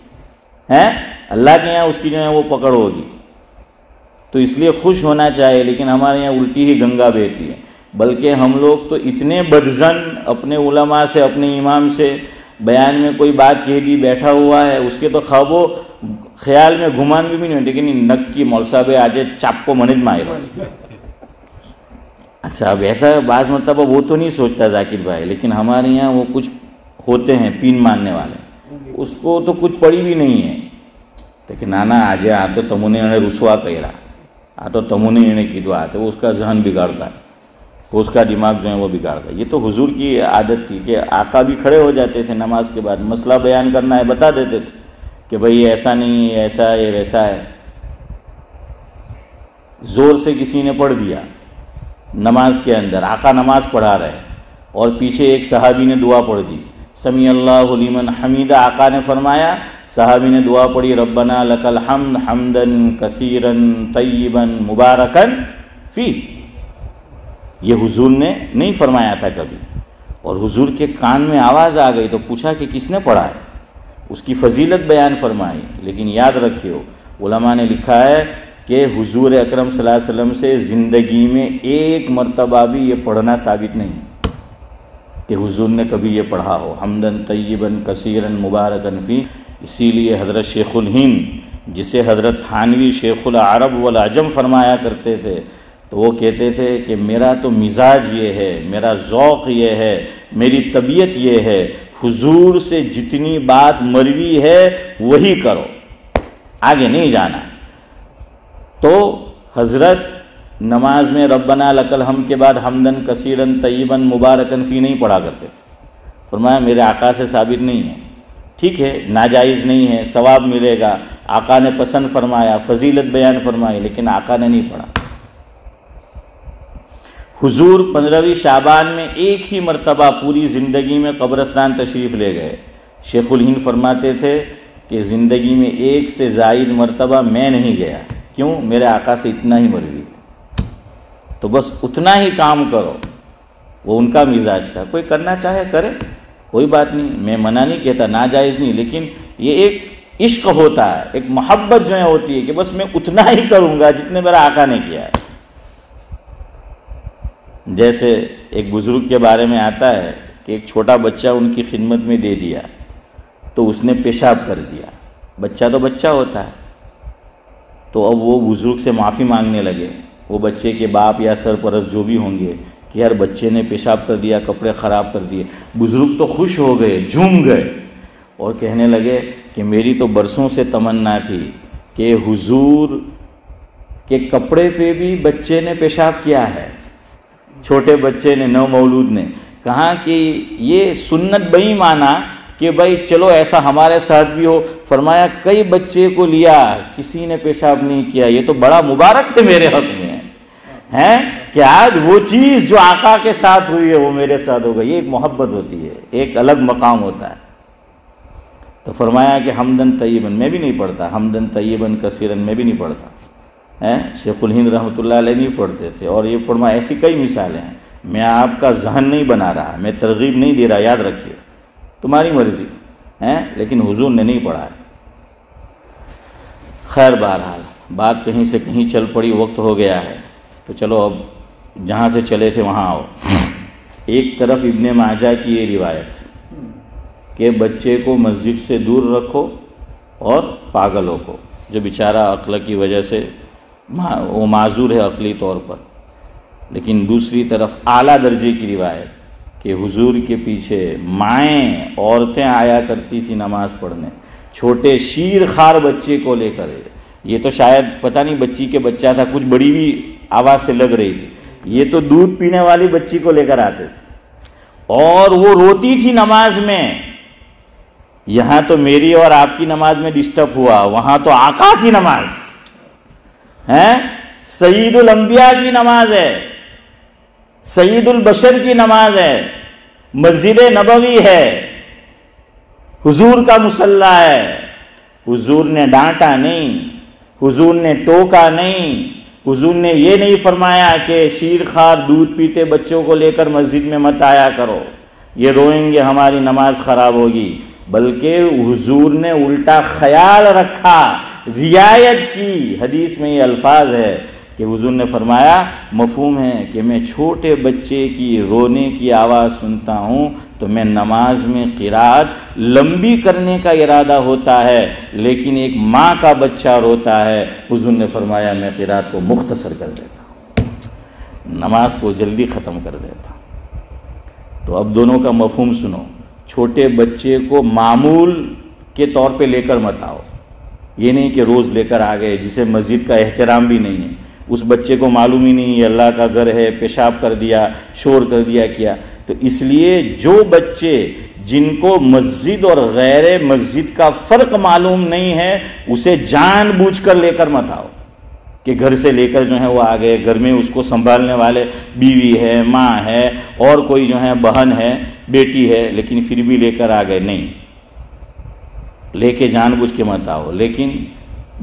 ہیں اللہ کے یہاں اس کی جو ہے وہ پکڑ ہوگی. تو اس لیے خوش ہونا چاہیے. لیکن ہمارے یہاں الٹی ہی گنگا بہتی ہے, بلکہ ہم لوگ تو اتنے بدظن اپنے علماء سے, اپنے امام سے, بیان میں کوئی بات کہہ دی, بیٹھا ہوا ہے, اس کے تو خواب و خیال میں گمان بھی نہیں ہوتے کہ نہیں نک کی مول صاحب آج چاپ کو منج مائر. اچھا اب ایسا بعض مرتبہ وہ تو نہیں سوچتا ذاکر بھائی, لیکن ہمارے یہاں وہ کچھ ہوتے ہیں پین ماننے والے, اس کو تو کچھ پڑی بھی نہیں ہے. لیکن نانا آج آ تو تموں نے انہیں رسوا کہا, آ تو تموں نے انہیں کیدوا, تو اس کا ذہن بگاڑتا ہے, اس کا دماغ جو ہے وہ بگاڑتا ہے. یہ تو حضور کی عادت تھی کہ آقا بھی کھڑے ہو جاتے تھے نماز کے بعد, مسئلہ بیان کرنا ہے بتا دیتے تھے کہ بھئی ایسا نہیں ہے, ایسا ہے, ویسا ہے. زور سے کسی نے پڑھ دیا نماز کے اندر، آقا نماز پڑھا رہے اور پیچھے ایک صحابی نے دعا پڑھ دی، سمیع اللہ لمن حمیدہ، آقا نے فرمایا، صحابی نے دعا پڑھی ربنا لک الحمد حمدا کثیرا طیبا مبارکا فیہ، یہ حضور نے نہیں فرمایا تھا کبھی، اور حضور کے کان میں آواز آ گئی تو پوچھا کہ کس نے پڑھا ہے، اس کی فضیلت بیان فرمائی۔ لیکن یاد رکھیو، علماء نے لکھا ہے کہ حضور اکرم صلی اللہ علیہ وسلم سے زندگی میں ایک مرتبہ بھی یہ پڑھنا ثابت نہیں کہ حضور نے کبھی یہ پڑھا ہو، حمدن طیباً کثیراً مبارکاً فی۔ اسی لیے حضرت شیخ الہند، جسے حضرت تھانوی شیخ العرب والعجم فرمایا کرتے تھے، تو وہ کہتے تھے کہ میرا تو مزاج یہ ہے، میرا ذوق یہ ہے، میری طبیعت یہ ہے، حضور سے جتنی بات مروی ہے وہی کرو، آگے نہیں جانا۔ تو حضرت نماز میں ربنا لک الحمد کے بعد حمدن کثیراً طیباً مبارکاً فی نہیں پڑھا کرتے تھے۔ فرمایا میرے آقا سے ثابت نہیں ہے، ٹھیک ہے ناجائز نہیں ہے، ثواب ملے گا، آقا نے پسند فرمایا، فضیلت بیان فرمائی، لیکن آقا نے نہیں پڑھا۔ حضور 15ویں شعبان میں ایک ہی مرتبہ پوری زندگی میں قبرستان تشریف لے گئے۔ شیخ الہند فرماتے تھے کہ زندگی میں ایک سے زائد مرتبہ میں نہیں گیا، کیوں؟ میرے آقا سے اتنا ہی مروی، تو بس اتنا ہی کام کرو، وہ ان کا مزاج تھا۔ کوئی کرنا چاہے کرے، کوئی بات نہیں، میں منع نہیں کہتا، ناجائز نہیں، لیکن یہ ایک عشق ہوتا ہے، ایک محبت جو ہے ہوتی ہے کہ بس میں اتنا ہی کروں گا جتنے میرا آقا نے کیا ہے۔ جیسے ایک بزرگ کے بارے میں آتا ہے کہ ایک چھوٹا بچہ ان کی خدمت میں دے دیا تو اس نے پیشاب کر دیا، بچہ تو بچہ ہوتا ہے، تو اب وہ بزرگ سے معافی مانگنے لگے، وہ بچے کے باپ یا سرپرست جو بھی ہوں گے کہ یار بچے نے پیشاب کر دیا، کپڑے خراب کر دیے۔ بزرگ تو خوش ہو گئے، جھوم گئے اور کہنے لگے کہ میری تو برسوں سے تمنا تھی کہ حضور کے کپڑے پہ بھی بچے نے پیشاب کیا ہے، چھوٹے بچے نے، نو مولود نے۔ کہا کہ یہ سنت بئی مانا کہ بھائی چلو ایسا ہمارے ساتھ بھی ہو۔ فرمایا کئی بچے کو لیا، کسی نے پیشاب نہیں کیا، یہ تو بڑا مبارک ہے میرے حق میں ہے کہ آج وہ چیز جو آقا کے ساتھ ہوئی ہے وہ میرے ساتھ ہوگا۔ یہ ایک محبت ہوتی ہے، ایک الگ مقام ہوتا ہے۔ تو فرمایا کہ حمدن طیباً، میں بھی نہیں پڑھتا، حمدن طیباً کثیراً میں بھی نہیں پڑھتا، شیخ الہند رحمۃ اللہ علیہ نہیں پڑھتے تھے۔ اور یہ فرمایا ایسی کئی مثالیں ہیں، میں آپ کا ذہن نہیں بنا رہا، میں ترغیب نہیں دے رہا، یاد رکھیے تمہاری مرضی ہے، لیکن حضور نے نہیں پڑھا ہے۔ خیر بہرحال بات کہیں سے کہیں چل پڑی، وقت ہو گیا ہے، تو چلو اب جہاں سے چلے تھے وہاں آؤ۔ ایک طرف ابن ماجہ کی یہ روایت کہ بچے کو مسجد سے دور رکھو اور پاگلوں کو، جو بیچارہ عقل کی وجہ سے وہ معذور ہے عقلی طور پر، لیکن دوسری طرف اعلیٰ درجے کی روایت کہ حضور کے پیچھے مائیں عورتیں آیا کرتی تھی نماز پڑھنے، چھوٹے شیر خار بچے کو لے کر، یہ تو شاید پتہ نہیں بچی کے بچہ تھا، کچھ بڑی بھی آواز سے لگ رہی تھی، یہ تو دودھ پینے والی بچی کو لے کر آتے تھے، اور وہ روتی تھی نماز میں۔ یہاں تو میری اور آپ کی نماز میں ڈسٹرب ہوا، وہاں تو آقا کی نماز ہے، سید الانبیاء کی نماز ہے، سید البشر کی نماز ہے، مسجد نبوی ہے، حضور کا مصلی ہے۔ حضور نے ڈانٹا نہیں، حضور نے ٹوکا نہیں، حضور نے یہ نہیں فرمایا کہ شیر خار دودھ پیتے بچوں کو لے کر مسجد میں مت آیا کرو، یہ روئیں گے ہماری نماز خراب ہوگی، بلکہ حضور نے الٹا خیال رکھا، رعایت کی۔ حدیث میں یہ الفاظ ہے کہ حضور نے فرمایا، مفہوم ہے کہ میں چھوٹے بچے کی رونے کی آواز سنتا ہوں تو میں نماز میں قرات لمبی کرنے کا ارادہ ہوتا ہے، لیکن ایک ماں کا بچہ روتا ہے، حضور نے فرمایا میں قرات کو مختصر کر دیتا ہوں، نماز کو جلدی ختم کر دیتا ہوں۔ تو اب دونوں کا مفہوم سنو، چھوٹے بچے کو معمول کے طور پہ لے کر مت آؤ، یہ نہیں کہ روز لے کر آ گئے، جسے مسجد کا احترام بھی نہیں ہے، اس بچے کو معلوم ہی نہیں یہ اللہ کا گھر ہے، پیشاب کر دیا، شور کر دیا کیا۔ تو اس لیے جو بچے جن کو مسجد اور غیر مسجد کا فرق معلوم نہیں ہے، اسے جان بوجھ کر لے کر مت آؤ، کہ گھر سے لے کر جو ہے وہ آ گئے، گھر میں اس کو سنبھالنے والے بیوی ہے، ماں ہے، اور کوئی جو ہے بہن ہے، بیٹی ہے، لیکن پھر بھی لے کر آ گئے، نہیں، لے کے جان بوجھ کے مت آؤ۔ لیکن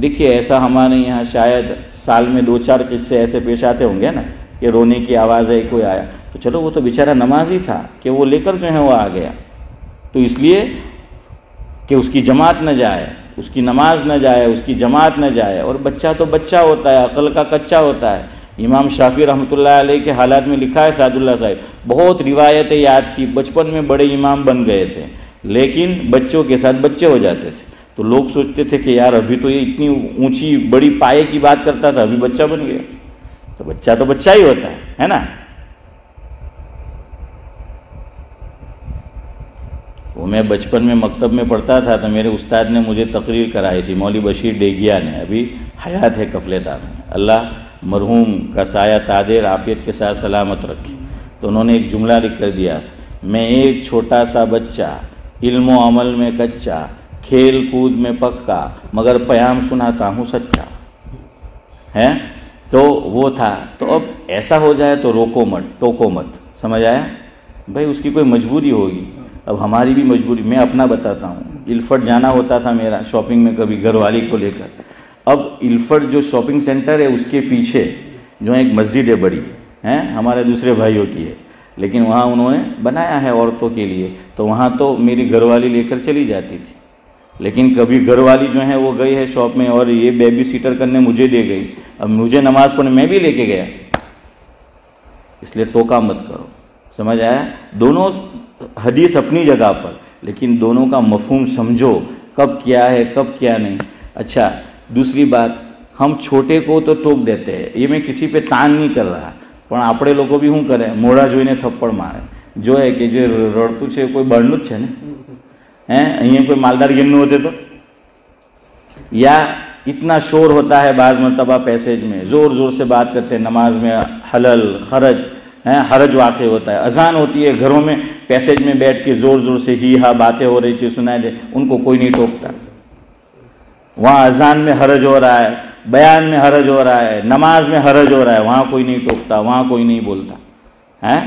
دیکھیے ایسا ہمارے یہاں شاید سال میں 2-4 قصے ایسے پیش آتے ہوں گے نا کہ رونے کی آواز ہے، کوئی آیا، تو چلو وہ تو بیچارہ نمازی تھا کہ وہ لے کر جو ہے وہ آ گیا، تو اس لیے کہ اس کی جماعت نہ جائے، اس کی نماز نہ جائے، اس کی جماعت نہ جائے، اور بچہ تو بچہ ہوتا ہے، عقل کا کچا ہوتا ہے۔ امام شافعی رحمۃ اللہ علیہ کے حالات میں لکھا ہے سعد اللہ صاحب، بہت روایتیں یاد تھی، بچپن میں بڑے امام بن گئے تھے، لیکن بچوں کے ساتھ بچے ہو جاتے تھے، تو لوگ سوچتے تھے کہ یار ابھی تو یہ اتنی اونچی بڑی پائے کی بات کرتا تھا، ابھی بچہ بن گیا، تو بچہ ہی ہوتا ہے نا۔ وہ میں بچپن میں مکتب میں پڑھتا تھا تو میرے استاد نے مجھے تقریر کرائی تھی، مولوی بشیر ڈیگیا نے، ابھی حیات ہے کفلے دار میں، اللہ مرحوم کا سایہ تادر عافیت کے ساتھ سلامت رکھے، تو انہوں نے ایک جملہ لکھ کر دیا تھا، میں ایک چھوٹا سا بچہ، علم و عمل میں کچا، کھیل کود میں پکا، مگر پیام سناتا ہوں سچا ہے، تو وہ تھا۔ تو اب ایسا ہو جائے تو روکو مت، ٹوکو مت، سمجھ آیا بھائی، اس کی کوئی مجبوری ہوگی، اب ہماری بھی مجبوری، میں اپنا بتاتا ہوں، الفٹ جانا ہوتا تھا میرا شاپنگ میں کبھی گھر والی کو لے کر، اب الفٹ جو شاپنگ سینٹر ہے اس کے پیچھے جو ایک مسجد ہے بڑی ہے، ہمارے دوسرے بھائیوں کی ہے، لیکن وہاں انہوں نے بنایا ہے عورتوں کے لیے، تو وہاں تو میری گھر والی لے کر چلی جاتی تھی، لیکن کبھی گھر والی جو ہے وہ گئی ہے شاپ میں اور یہ بیبی سیٹر کرنے مجھے دے گئی، اب مجھے نماز پڑھنے میں بھی لے کے گیا، اس لیے ٹوکا مت کرو، سمجھ آیا؟ دونوں حدیث اپنی جگہ پر، لیکن دونوں کا مفہوم سمجھو، کب کیا ہے کب کیا نہیں۔ اچھا دوسری بات، ہم چھوٹے کو تو ٹوک دیتے ہیں، یہ میں کسی پہ تان نہیں کر رہا، પણ આપણે લોકો બી શું કરે, મોઢા જોઈને થપ્પડ મારે, જોએ કે જે રડતું છે કોઈ બળનું જ છે ને, અહીંયા કોઈ માલદાર ગેમનું હોતે તો, یا اتنا شور ہوتا ہے بعض مرتبہ پیسیج میں، زور زور سے بات کرتے ہیں، نماز میں حلل خرج حرج واقع ہوتا ہے، اذان ہوتی ہے گھروں میں، پیسیج میں بیٹھ کے زور زور سے ہی ہاں باتیں ہو رہی تھی سنائی دے، ان کو کوئی نہیں ٹوکتا، وہاں اذان میں حرج ہو رہا ہے، بیان میں حرج ہو رہا ہے، نماز میں حرج ہو رہا ہے، وہاں کوئی نہیں ٹوکتا، وہاں کوئی نہیں بولتا،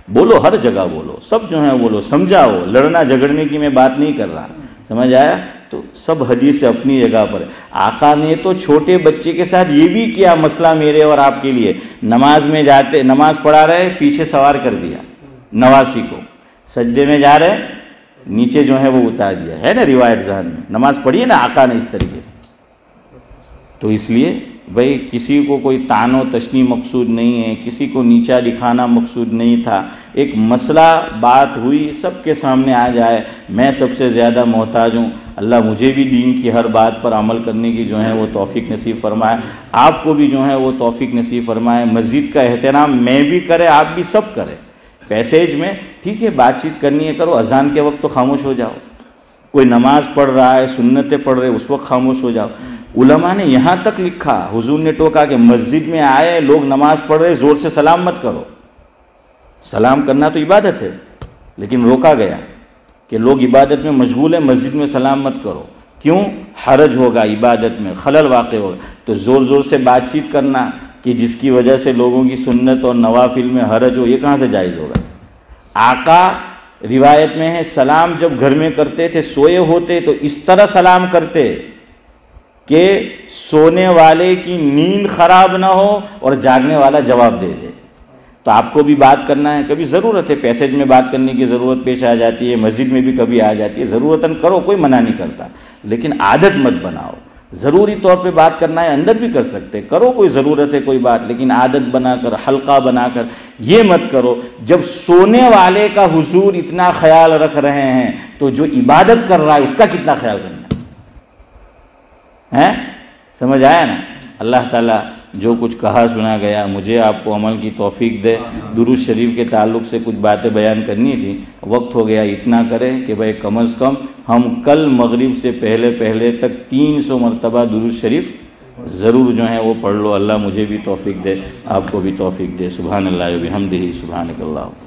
بولو ہر جگہ بولو، سب جو ہے بولو، سمجھاؤ، لڑنا جھگڑنے کی میں بات نہیں کر رہا، سمجھ آیا؟ تو سب حدیث اپنی جگہ پر ہے۔ آقا نے تو چھوٹے بچے کے ساتھ یہ بھی کیا، مسئلہ میرے اور آپ کے لیے، نماز میں جاتے، نماز پڑھا رہے، پیچھے سوار کر دیا نواسی کو، سجدے میں جا رہے، نیچے جو ہے وہ اتار دیا، ہے نا روایت ذہن میں، نماز پڑھی نا آقا نے اس طریقے سے۔ تو اس لیے بھائی کسی کو کوئی طعن و تشنیع مقصود نہیں ہے، کسی کو نیچا دکھانا مقصود نہیں تھا، ایک مسئلہ بات ہوئی، سب کے سامنے آ جائے، میں سب سے زیادہ محتاج ہوں، اللہ مجھے بھی دین کی ہر بات پر عمل کرنے کی جو ہے وہ توفیق نصیب فرمائے، آپ کو بھی جو ہے وہ توفیق نصیب فرمائے، مسجد کا احترام میں بھی کرے، آپ بھی سب کرے، پیسیج میں ٹھیک ہے بات چیت کرنی ہے کرو، اذان کے وقت تو خاموش ہو جاؤ، کوئی نماز پڑھ رہا ہے، سنتیں پڑھ رہے، اس وقت خاموش ہو جاؤ۔ علماء نے یہاں تک لکھا، حضور نے ٹوکا کہ مسجد میں آئے لوگ نماز پڑھ رہے، زور سے سلام مت کرو، سلام کرنا تو عبادت ہے، لیکن روکا گیا کہ لوگ عبادت میں مشغول ہیں، مسجد میں سلام مت کرو، کیوں؟ حرج ہوگا عبادت میں، خلل واقع ہوگا، تو زور زور سے بات چیت کرنا کہ جس کی وجہ سے لوگوں کی سنت اور نوافل میں حرج ہو، یہ کہاں سے جائز ہوگا؟ آقا روایت میں ہے سلام جب گھر میں کرتے تھے، سوئے ہوتے تو اس طرح سلام کرتے کہ سونے والے کی نیند خراب نہ ہو اور جاگنے والا جواب دے دے۔ تو آپ کو بھی بات کرنا ہے، کبھی ضرورت ہے پیسیج میں بات کرنے کی ضرورت پیش آ جاتی ہے، مسجد میں بھی کبھی آ جاتی ہے، ضرورتاً کرو، کوئی منع نہیں کرتا، لیکن عادت مت بناؤ، ضروری طور پہ بات کرنا ہے اندر بھی کر سکتے، کرو کوئی ضرورت ہے کوئی بات، لیکن عادت بنا کر، حلقہ بنا کر یہ مت کرو۔ جب سونے والے کا حضور اتنا خیال رکھ رہے ہیں تو جو عبادت کر رہا ہے اس کا کتنا خیال کرنا ہے؟ سمجھ آیا نا؟ اللہ تعالیٰ جو کچھ کہا سنا گیا مجھے آپ کو عمل کی توفیق دے۔ درود شریف کے تعلق سے کچھ باتیں بیان کرنی تھی، وقت ہو گیا، اتنا کریں کہ بھائی کم از کم ہم کل مغرب سے پہلے تک 300 مرتبہ درود شریف ضرور جو ہے وہ پڑھ لو۔ اللہ مجھے بھی توفیق دے، آپ کو بھی توفیق دے۔ سبحان اللہ و بحمدہ، سبحانک اللہ۔